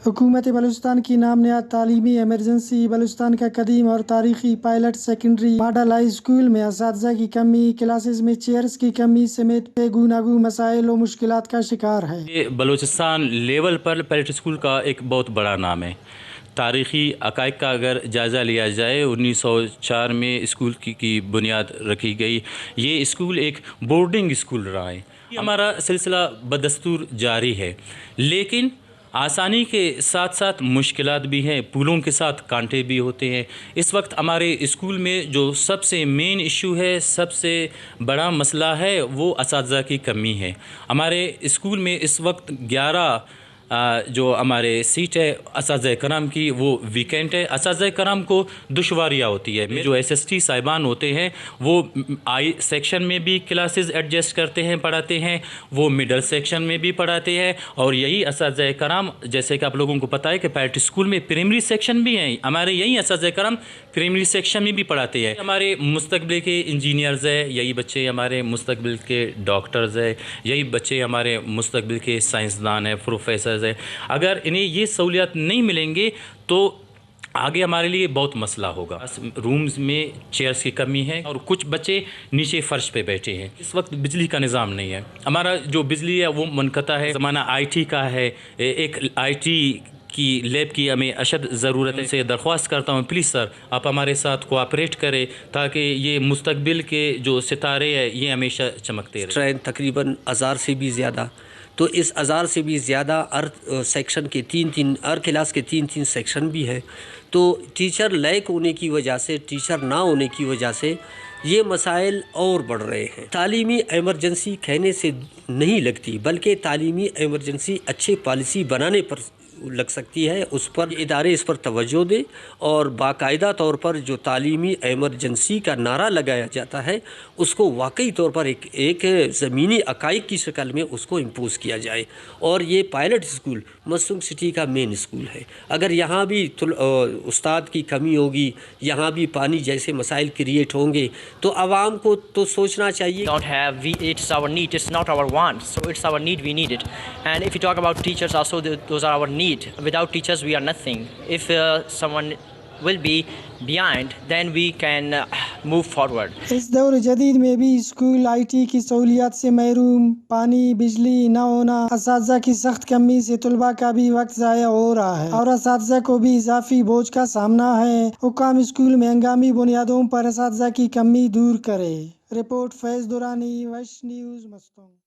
حکومت بلوچستان کی نام نہاد تعلیمی ایمرجنسی بلوچستان کا قدیم اور تاریخی pilot secondary model high school میں اساتذہ کی کمی، کلاسز میں چیئرز کی کمی سمیت بے گوناگو مسائل و مشکلات کا شکار ہے۔ یہ بلوچستان لیول پر پائلٹ اسکول کا ایک بہت بڑا نام ہے۔ تاریخی حقائق کا اگر جائزہ لیا جائے 1904 میں اسکول کی بنیاد رکھی گئی۔ یہ اسکول ایک بورڈنگ اسکول رہا ہے۔ ہمارا سلسلہ بدستور جاری ہے، لیکن آسانی کے ساتھ ساتھ مشکلات بھی ہیں، پھولوں کے ساتھ کانٹے بھی ہوتے ہیں۔ اس وقت ہمارے اسکول میں جو سب سے مین ایشو ہے، سب سے بڑا مسئلہ ہے، وہ اساتذہ کی کمی ہے۔ ہمارے اسکول میں اس وقت 11 جو ہمارے سیٹ ہے اساتذہ کرام کی، وہ ویکینٹ ہے۔ اساتذہ کرام کو دشواریاں ہوتی ہے۔ جو ایس ایس ٹی صاحبان ہوتے ہیں وہ آئی سیکشن میں بھی کلاسز ایڈجسٹ کرتے ہیں، پڑھاتے ہیں، وہ مڈل سیکشن میں بھی پڑھاتے ہیں، اور یہی اساتذہ کرام جیسے کہ آپ لوگوں کو پتہ ہے کہ پائلٹ اسکول میں پرائمری سیکشن بھی ہیں، ہمارے یہی اساتذہ کرام پرائمری سیکشن میں بھی پڑھاتے ہیں۔ ہمارے مستقبل کے انجینئرز ہیں، یہی بچے ہمارے مستقبل کے ڈاکٹرز ہیں، یہی بچے ہمارے مستقبل کے سائنسدان ہیں، پروفیسرز ہیں۔ اگر انہیں یہ سہولیات نہیں ملیں گے تو آگے ہمارے لیے بہت مسئلہ ہوگا۔ رومز میں چیئرز کی کمی ہے اور کچھ بچے نیچے فرش پہ بیٹھے ہیں۔ اس وقت بجلی کا نظام نہیں ہے، ہمارا جو بجلی ہے وہ منقطع ہے۔ زمانہ آئی ٹی کا ہے، ایک آئی ٹی کی لیب کی ہمیں اشد ضرورت ہے۔ سے درخواست کرتا ہوں پلیز سر آپ ہمارے ساتھ کوآپریٹ کریں تاکہ یہ مستقبل کے جو ستارے ہیں یہ ہمیشہ چمکتے رہیں۔ ٹرین تقریباً 1000 سے بھی زیادہ، تو اس 1000 سے بھی زیادہ سیکشن کے ہر کلاس کے 3 سیکشن بھی ہیں، تو ٹیچر لیک ہونے کی وجہ سے، ٹیچر نہ ہونے کی وجہ سے یہ مسائل اور بڑھ رہے ہیں۔ تعلیمی ایمرجنسی کہنے سے نہیں لگتی، بلکہ تعلیمی ایمرجنسی اچھے پالیسی بنانے پر لگ سکتی ہے۔ اس پر ادارے اس پر توجہ دیں اور باقاعدہ طور پر جو تعلیمی ایمرجنسی کا نعرہ لگایا جاتا ہے اس کو واقعی طور پر ایک زمینی حقائق کی شکل میں اس کو امپوز کیا جائے۔ اور یہ پائلٹ اسکول مسنگ سٹی کا مین اسکول ہے۔ اگر یہاں بھی استاد کی کمی ہوگی، یہاں بھی پانی جیسے مسائل کریٹ ہوں گے تو عوام کو تو سوچنا چاہیے۔ It's our need, it's not our want, so it's our need, we need it. And if you talk about teachers also, those are our need. Without teachers we are nothing. If someone will be behind, then we can move forward. اس دور جدید میں بھی school I T کی سہولیات سے محروم، پانی بجلی نہ ہونا، اساتذہ کی سخت کمی سے طلباء کا بھی وقت ضائع ہو رہا ہے اور اساتذہ کو بھی اضافی بوجھ کا سامنا ہے۔ حکام اسکول میں ہنگامی بنیادوں پر اساتذہ کی کمی دور کرے۔ رپورٹ فیض درانی، ویش نیوز، مستونگ۔